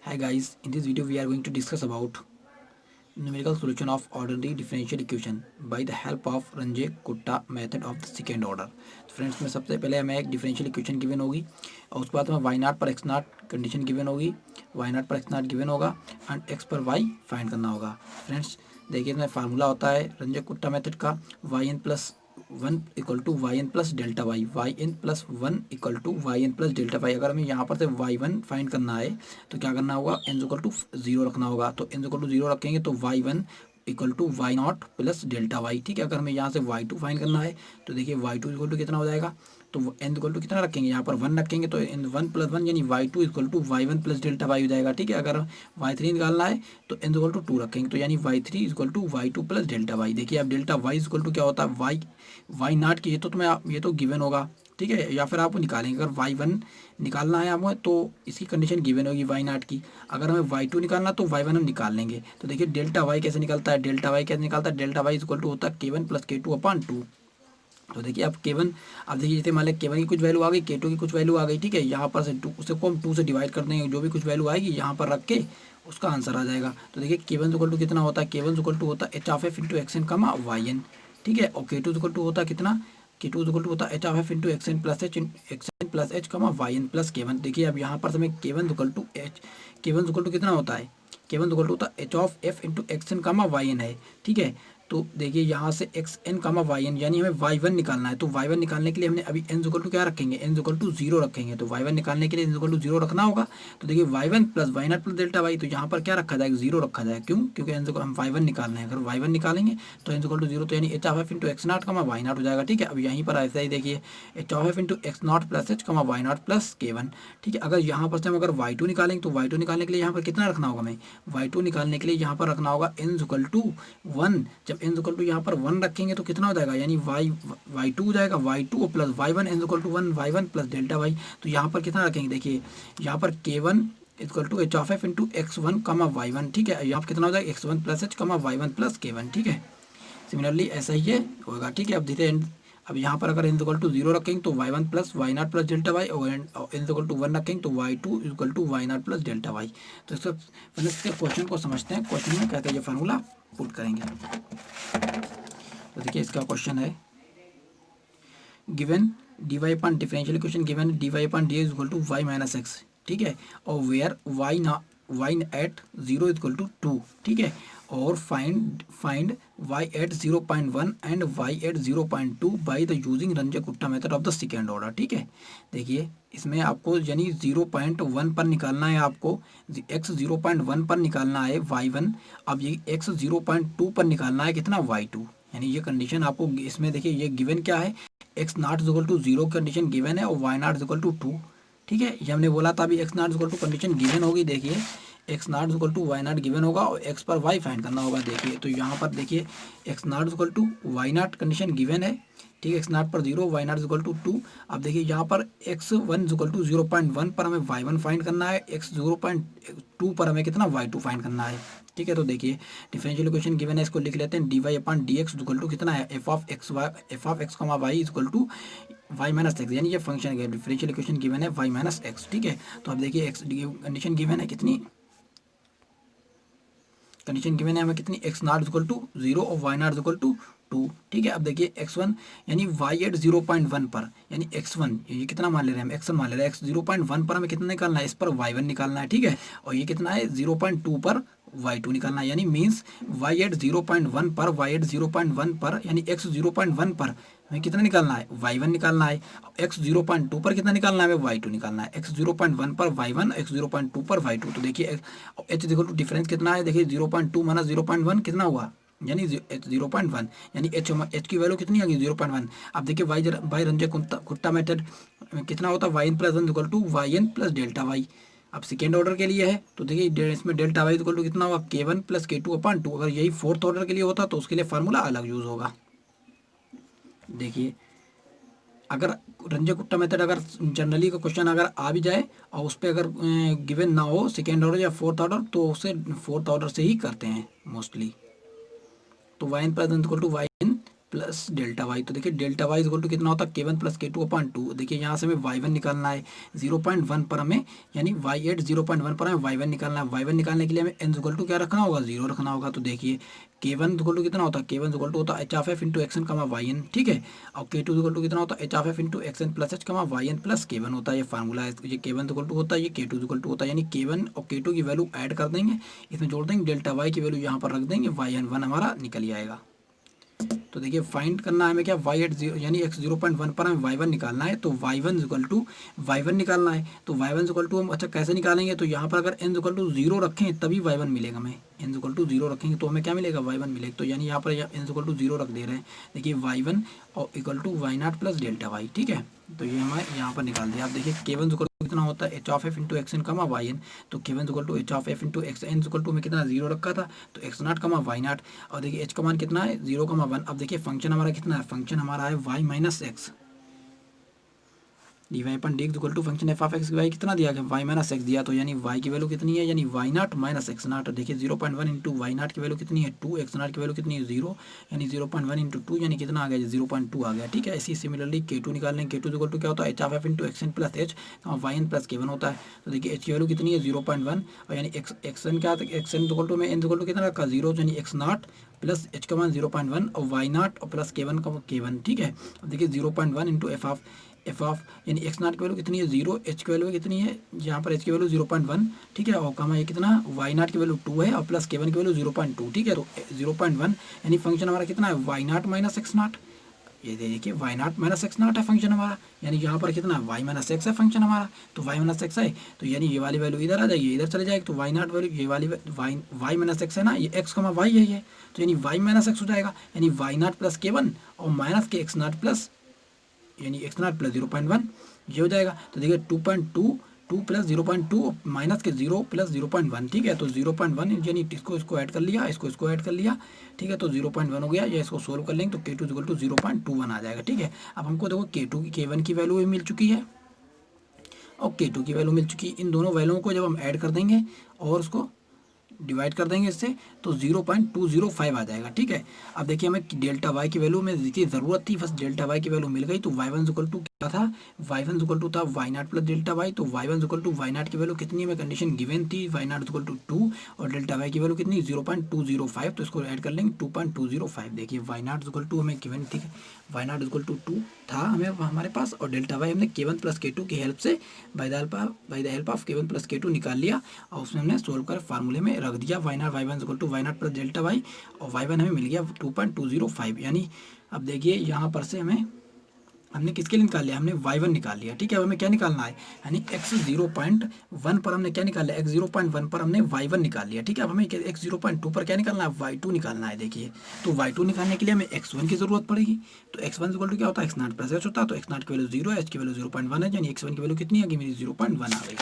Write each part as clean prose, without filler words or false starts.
Hi guys, in this video we are going to discuss about numerical solution of ordinary differential equation by the help of Range-Kutta method of the second order। Friends में सबसे पहले हमें एक differential equation given होगी और उसके बाद हमें वाई नॉट पर एक्स नॉट कंडीशन गिवन होगी, वाई नॉट पर एक्स नॉट गिवन होगा एंड एक्स पर वाई फाइंड करना होगा। फ्रेंड्स देखिए इसमें फार्मूला होता है रंजे-कुट्टा मेथड का y n plus one equal to y n plus delta y n plus one equal to y n plus delta y. अगर हमें यहाँ पर से वाई वन फाइंड करना है तो क्या करना होगा, एन इक्वल टू जीरो रखना होगा। तो एन इक्वल टू जीरो रखेंगे तो y one equal to y naught plus delta y. ठीक है, अगर हमें यहाँ से वाई टू फाइंड करना है तो देखिए वाई टू इक्वल टू कितना हो जाएगा, तो एन इक्वल टू कितना रखेंगे, यहाँ पर वन रखेंगे तो एन वन प्लस वन यानी y two equal to y one plus delta y हो जाएगा। ठीक है, अगर वाई थ्री निकालना है तो एन इक्वल टू टू रखेंगे तो यानी y three equal to y two plus delta y. देखिए अब डेल्टा वाई इक्वल टू क्या होता है, वाई नॉट की, ये तो तुम्हें ये तो गिवन होगा। ठीक है, या फिर आप निकालेंगे, अगर वाई वन निकालना है हमें तो इसकी कंडीशन गिवन होगी वाई नॉट की। अगर हमें वाई टू निकालना तो वाई वन हम निकाल लेंगे। तो देखिए डेल्टा वाई कैसे निकलता है, डेल्टा वाई कैसे निकलता है, डेल्टा वाई इक्वल टू होता है के वन प्लस के टू अपॉन टू। तो देखिए अब के वन, अब देखिए जैसे मान लें के वन की कुछ वैल्यू आ गई, के टू की कुछ वैल्यू आ गई। ठीक है, यहाँ पर से टू उसे को हम टू से डिवाइड कर देंगे, जो भी कुछ वैल्यू आएगी यहाँ पर रख के उसका आंसर आ जाएगा। तो देखिए के वन इक्वल टू कितना होता है, के वन इक्वल टू होता है h of f into x n comma y n. ठीक है, और के टू इक्वल टू होता है कितना, के टू इक्वल टू होता है h of f into x n plus h comma y n plus k one. देखिए अब यहाँ पर हमें k one equal to h, k one equal to कितना होता है, के वन इक्वल टू होता है h of f into x n comma y n है। ठीक है, तो देखिए यहाँ से x n comma y n यानी हमें वाई वन निकालना है। तो वाई वन निकालने के लिए हमने अभी एन इक्वल टू क्या रखेंगे, एन इक्वल टू जीरो रखेंगे। तो वाई वन निकालने के लिए एन इक्वल टू जीरो रखना होगा। तो देखिए y one plus y naught plus delta y, तो यहाँ पर क्या रखा जाएगा, जीरो रखा जाएगा। क्यों, क्योंकि एन हम वाई वन निकालना है। अगर वाई वन निकालेंगे तो एन इक्वल टू जीरो, तो यानी H of f into x not कमा वाई नॉट हो जाएगा। ठीक है, अब यहीं पर ऐसा ही देखिए H of f into x not plus h comma Y naught plus k one. ठीक है, अगर यहाँ पर से हम अगर वाई टू निकालेंगे तो वाई टू निकालने के लिए यहाँ पर कितना रखना होगा, हमें वाई टू निकालने के लिए यहाँ पर रखना होगा एन इक्वल टू वन। जब एन इक्वल टू यहाँ पर वन रखेंगे तो कितना हो जाएगा, यानी वाई टू हो जाएगा, y two plus y one n equal to one y one plus delta y. तो यहाँ पर कितना रखेंगे, देखिए यहाँ पर k one equal to h of f into x one comma y one. ठीक है, यहाँ पर कितना हो जाएगा x one plus h comma y one plus k one. ठीक है, सिमिलरली ऐसा ही ये होगा। ठीक है, अब धीरे अब यहाँ पर अगर एन इक्वल टू जीरो रखेंगे तो y one plus y naught plus delta y, और एन इक्वल टू वन रखेंगे तो y two equal to y naught plus delta y. तो इसका पहले इसके क्वेश्चन को समझते हैं। क्वेश्चन में कहते हैं ये फार्मूला पुट करेंगे। तो देखिए इसका क्वेश्चन है given D Y upon differential equation given D Y upon D x equal to Y minus x. ठीक है, और where Y at zero equal to two. ठीक है, और find Y at 0.1 and Y at 0.2 by the using Runge Kutta method of the second order. ठीक है, देखिए इसमें आपको यानी 0.1 पर निकालना है, आपको x 0.1 पर निकालना है वाई वन। अब ये x 0.2 पर निकालना है कितना, वाई टू। यानी ये कंडीशन आपको इसमें देखिए ये गिवन क्या है, x not equal to zero condition given है और why not equal to two. ठीक है, ये हमने बोला था अभी x not equal to condition given होगी। देखिए x not equal to y naught given होगा और एक्स पर वाई फाइंड करना होगा। देखिए तो यहाँ पर देखिए x not equal to y naught condition given है। ठीक है, एक्स नॉट पर zero y not equal to two. अब देखिए यहाँ पर एक्स वन इक्वल टू 0.1 पर हमें वाई वन फाइंड करना है, एक्स 0.2 पर हमें कितना वाई टू फाइंड करना है। ठीक है, तो देखिए डिफरेंशियल इक्वेशन गिवन है, इसको लिख लेते हैं d Y upon D x equal to कितना है, f of x comma y equal to Y minus x. यानी ये फंक्शन है, डिफरेंशियल इक्वेशन गिवन है वाई माइनस एक्स। ठीक है, तो अब देखिए एक्स कंडीशन गिवन है कितनी, कंडीशन गिवन है हमें कितनी, X not equal to zero और why not equal to two. ठीक है, अब देखिए एक्स वन यानी वाई एट 0.1 पर, यानी एक्स वन ये कितना मान ले रहे हैं हम, एक्स वन मान ले रहे हैं, एक्स 0.1 पर हमें कितना निकालना है, इस पर वाई वन निकालना है। ठीक है, और ये कितना है 0.2 पर वाई टू निकालना है। यानी मीन्स वाई एट 0.1 पर, वाई एट 0.1 पर यानी एक्स 0.1 पर हमें कितना निकालना है, वाई वन निकालना है। एक्स 0.2 पर कितना निकालना है, हमें वाई टू निकालना है। एक्स 0.1 पर वाई वन, एक्स 0.2 पर वाई टू। तो देखिए एच इक्वल टू डिफरेंस कितना है, देखिए 0.2 माइनस 0.1 कितना हुआ, यानी 0.1, यानी एच की वैल्यू कितनी आ गई 0.1। अब देखिए वाई रंजे-कुट्टा मेथड कितना होता है, y n plus one equal to y n plus delta y. अब सेकेंड ऑर्डर के लिए है तो देखिए इसमें डेल्टा वाई इक्वल टू कितना होगा, के वन प्लस के टू अपॉन टू। अगर यही फोर्थ ऑर्डर के लिए होता तो उसके लिए फार्मूला अलग यूज होगा। देखिए अगर रंजे-कुट्टा मेथड अगर जनरली का क्वेश्चन अगर आ भी जाए और उस पर अगर गिवन ना हो सेकेंड ऑर्डर या फोर्थ ऑर्डर, तो उसे फोर्थ ऑर्डर से ही करते हैं मोस्टली। तो y n plus one equal to y n plus delta y. तो देखिए डेल्टा वाई इक्वल टू कितना होता है K1 प्लस K2 अपॉन 2। देखिए यहाँ से हमें y1 निकालना है 0.1 पर हमें, यानी y8 0.1 पर हमें y1 निकालना है। y1 निकालने के लिए हमें n इक्वल टू क्या रखना होगा, 0 रखना होगा। तो देखिए K1 इक्वल टू कितना होता है, K1 इक्वल टू होता है h of f into action कमा वाई एन, ठीक है। और K2 इक्वल टू कितना होता है h of f into action plus h comma y n plus K1 होता है। ये फार्मूला है, ये K1 इक्वल टू होता है, ये K2 इक्वल टू होता है, यानी K1 और K2 की वैल्यू ऐड कर देंगे, इसमें जोड़ देंगे, डेल्टा वाई की वैल्यू यहाँ पर रख देंगे, y1 हमारा निकल आएगा। तो देखिए फाइंड करना है हमें क्या, y8 यानी x 0.1 पर हमें y1 निकालना है। तो y1 इक्वल टू y1 निकालना है। तो y1 इक्वल टू हम अच्छा कैसे निकालेंगे, तो यहाँ पर अगर n इक्वल टू 0 रखें तभी y1 मिलेगा हमें। n इक्वल टू 0 रखेंगे तो हमें क्या मिलेगा, y1 मिलेगा। तो यानी यहाँ पर n इक्वल टू 0 रख दे रहे हैं। देखिए y1 और equal to y0 plus delta y, ठीक है। तो ये हमें यहाँ पर निकाल दिया। आप देखिए K1 इक्वल टू कितना होता है h of f into x n comma y n. तो K1 equal to h of f into x n equal to में कितना 0 रखा था, तो x0 कमा y0। और देखिए h का मान कितना है 0,1। अब देखिए फंक्शन हमारा कितना है, फंक्शन हमारा है y minus x d y upon d equal to function f of x y कितना दिया गया, वाई माइनस एक्स दिया। तो यानी वाई की वैल्यू कितनी है, यानी y naught minus x naught. देखिए 0.1 इंटू वाई नॉट की वैल्यू कितनी है 2, एक्स नॉट की वैल्यू कितनी है 0, यानी 0.1 इंटू 2 यानी कितना आ गया 0.2 आ गया, ठीक है। इसी सिमिलरली K2 निकाल लेंगे। K2 इक्वल टू क्या होता है h of f into x n plus h y n plus K1 होता है। तो देखिए एच की वैल्यू कितनी है 0.1, और यानी एक्स एन क्या, एक्स एन इक्वल टू में एन इक्वल टू कितना रखा 0, यानी एक्स नॉट प्लस एच का मान 0.1 और वाई नॉट और प्लस K1 का K1, ठीक है। अब देखिए 0.1 इंटू एफ ऑफ यानी एक्स नॉट की वैल्यू कितनी है 0, एच की वैल्यू कितनी है, यहाँ पर एच की वैल्यू 0.1, ठीक है। और कमा ये कितना वाई नॉट की वैल्यू 2 है और प्लस K1 की वैल्यू 0.2, ठीक है। तो 0.1 यानी फंक्शन हमारा कितना है y naught minus x naught. ये देखिए y naught minus x naught है फंक्शन हमारा, यानी यहाँ पर कितना वाई माइनस एक्स है फंक्शन हमारा। तो वाई माइनस एक्स है तो यानी ये वाली वैल्यू इधर आ जाएगी, इधर चले जाएगी। तो वाई नॉट वैल्यू ये वाली वाई माइनस एक्स है ना, ये एक्स कमा वाई है ये, तो यानी वाई माइनस एक्स हो जाएगा, यानी वाई नॉट प्लस K1 और माइनस के एक्स नॉट प्लस, यानी एक्स नॉट प्लस 0.1 ये हो जाएगा। तो देखिए 2 प्लस 0.2 माइनस के 0 प्लस 0.1, ठीक है। तो 0.1 यानी इसको ऐड कर लिया, इसको ऐड कर लिया, ठीक है। तो 0.1 हो गया, या इसको सोल्व कर लेंगे तो K2 इक्वल टू 0.21 आ जाएगा, ठीक है। अब हमको देखो K2 की K1 की वैल्यू मिल चुकी है और K2 की वैल्यू मिल चुकी है। इन दोनों वैल्यूओं को जब हम ऐड कर देंगे और उसको डिवाइड कर देंगे इससे, तो 0.205 आ जाएगा, ठीक है। अब देखिए हमें डेल्टा वाई की वैल्यू में देखिए ज़रूरत थी, बस डेल्टा वाई की वैल्यू मिल गई। तो y1 इक्वल टू क्या था, y1 इक्वल टू था y naught plus delta y. तो y1 equal to y naught की वैल्यू कितनी में कंडीशन गिवन थी, वाई नॉट इक्वल टू 2 और डेल्टा वाई की वैल्यू कितनी 0.205। तो इसको ऐड कर लेंगे 2.205। देखिए वाई नॉट इक्वल टू हमें गिवन थी, वाई नॉट इक्वल टू 2 था हमें हमारे पास, और डेल्टा वाई हमने K1 प्लस K2 की हेल्प से by the help of K1 plus K2 निकाल लिया और उसमें हमने सोल्व कर फार्मूले में रख दिया। y1 equal to y naught plus delta y और y1 हमें मिल गया 2.205। यानी अब देखिए यहाँ पर से हमने किसके लिए निकाल लिया, हमने y1 निकाल लिया, ठीक है। अब हमें क्या निकालना है, यानी x 0.1 पर हमने क्या निकाल लिया, x 0.1 पर हमने y1 निकाल लिया, ठीक है। अब हमें x 0.2 पर क्या निकालना है, y2 निकालना है। देखिए तो y2 निकालने के लिए हमें x1 की जरूरत पड़ेगी। तो x1 इक्वल टू क्या होता है, x0 प्लस h होता है। तो x0 की वैल्यू 0 है, h की वैल्यू 0.1 है, यानी x1 की वैल्यू कितनी आ गई मेरी 0.1 आ गई।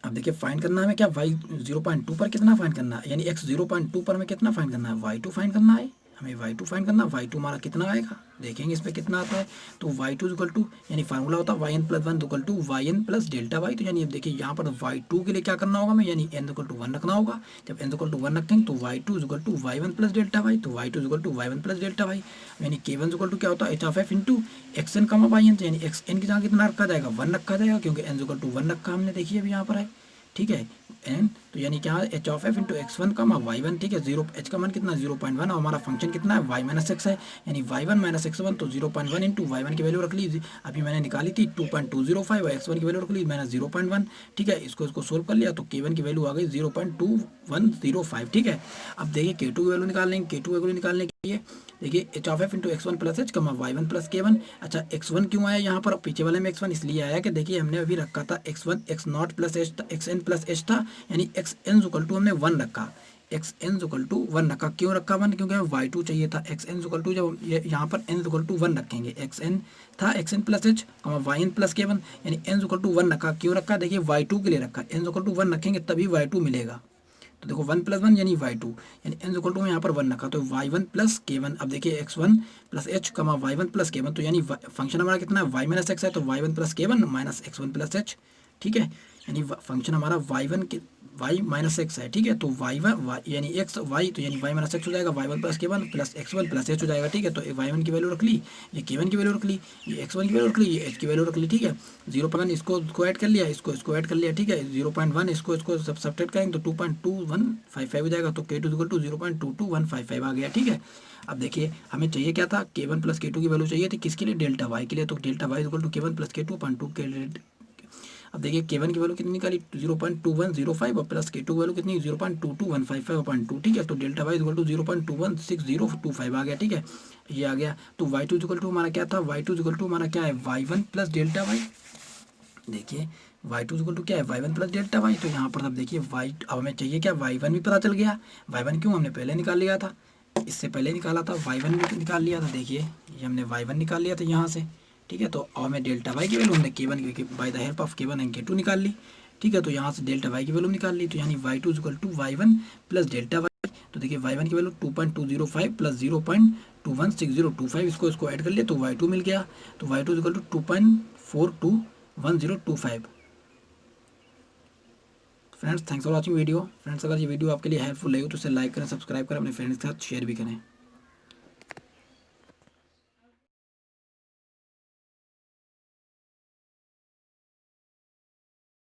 अब देखिए फाइंड करना है हमें क्या, y 0.2 पर कितना फाइंड करना है, यानी x 0.2 पर हमें कितना फाइंड करना है, y2 फाइंड करना है, हमें y2 फाइंड करना है। y2 हमारा कितना आएगा, देखेंगे इस पर कितना आता है। तो y2 इक्वल टू यानी फार्मूला होता है yn plus 1 equal to yn plus delta y. तो यानी अब देखिए यहाँ पर y2 के लिए क्या करना होगा हमें, यानी n इक्वल टू 1 रखना होगा। जब n इक्वल टू 1 रखेंगे तो y2 equal to y1 plus delta y. तो y2 equal to y1 plus delta y, यानी K1 इक्वल टू क्या होता है h of f into x n comma y n. यानी एक्स एन की जगह कितना रखा जाएगा 1 रखा जाएगा, क्योंकि n इक्वल टू 1 रखा हमने, देखिए अभी यहाँ पर है, ठीक है। एन तो यानी क्या है h of f into x1 कमा y1, ठीक है। 0 h का मान कितना 0.1 और हमारा फंक्शन कितना है y माइनस एक्स है, यानी y1 माइनस x1। तो 0.1 इंटू y1 की वैल्यू रख ली, अभी मैंने निकाली थी 2.205 और x1 की वैल्यू रख ली मैंने 0.1, ठीक है। इसको सोल्व कर लिया तो K1 की वैल्यू आ गई 0.2105, ठीक है। अब देखिए K2 की वैल्यू निकाल लेंगे। K2 की वैल्यू निकालने के लिए देखिए H of f into x1 plus h कमा y1 प्लस K1। अच्छा x1 क्यों आया यहाँ पर, पीछे वाले में x1 इसलिए आया कि देखिए हमने अभी रखा था x1 x not plus H xn plus H था, यानी xn इक्वल टू हमने 1 रखा, xn इक्वल टू 1 रखा। क्यों रखा 1, क्योंकि हमें y2 चाहिए था। xn इक्वल टू जब यहाँ पर n इक्वल टू 1 रखेंगे, xn था xn plus H yn plus K1, यानी n इक्वल टू 1 रखा। क्यों रखा, देखिए y2 के लिए रखा, n इक्वल टू 1 रखेंगे तभी y2 मिलेगा। तो देखो 1 प्लस 1 यानी y2, यानी n इक्वल टू में यहाँ पर 1 रखा तो y1 प्लस K1। अब देखिए x1 plus h y1 plus K1, तो यानी फंक्शन हमारा कितना है y माइनस एक्स है, तो y1 plus K1 minus x1 plus h, ठीक है, यानी फंक्शन हमारा y1 के y माइनस एक्स है, ठीक है, तो y1 यानी एक्स वाई, तो यानी y माइनस एक्स हो जाएगा, y1 plus k1 plus x1 plus h हो जाएगा, ठीक है, तो y1 की वैल्यू रख ली, ये k1 की वैल्यू रख ली, ये x1 की वैल्यू रख ली, ये h की वैल्यू रख ली, ठीक है, 0.1 इसको ऐड कर लिया, इसको ऐड कर लिया, ठीक है, 0.1 इसको सब सब्ट्रैक्ट करेंगे तो 2.2155 हो जाएगा, तो k2 इक्वल टू 0.22155 आ गया, ठीक है। अब देखिए हमें चाहिए क्या था, k1 प्लस k2 की वैल्यू चाहिए थी, किसके लिए, डेल्टा y के लिए, तो delta y equal to k1 plus k2 upon 2 के लिए। अब देखिए k1 की वैल्यू कितनी निकाली, 0.2105 और प्लस k2 की वैल्यू कितनी, 0.22155/2, ठीक है, तो डेल्टा y इक्वल टू 0.216025 आ गया, ठीक है, ये आ गया। तो y2 इक्वल टू हमारा क्या था, y2 इक्वल टू हमारा क्या है, y1 प्लस डेल्टा y। देखिए y2 इक्वल टू क्या है, y1 प्लस डेल्टा y, तो यहाँ पर अब देखिए y, अब हमें चाहिए क्या, y1 भी पता चल गया, y1 क्यों, हमने पहले निकाल लिया था, इससे पहले निकाला था, y1 भी निकाल लिया था, देखिए ये हमने y1 निकाल लिया था यहाँ से, ठीक है, तो और हमें डेल्टा y की वैल्यू हमने k1 by the help of k1 and k2 निकाल ली, ठीक है, तो यहाँ से डेल्टा y की वैल्यू निकाल ली, तो यानी y2 equal to y1 plus delta y, तो देखिए y1 की वैल्यू 2.205 प्लस 0.216025, इसको ऐड कर लिया तो y2 मिल गया, तो y2 equal to 2.421025। Friends thanks for watching video. Friends अगर ये वीडियो आपके लिए हेल्पफुल लगी हो तो इसे लाइक करें, सब्सक्राइब करें, अपने फ्रेंड्स के साथ शेयर भी करें।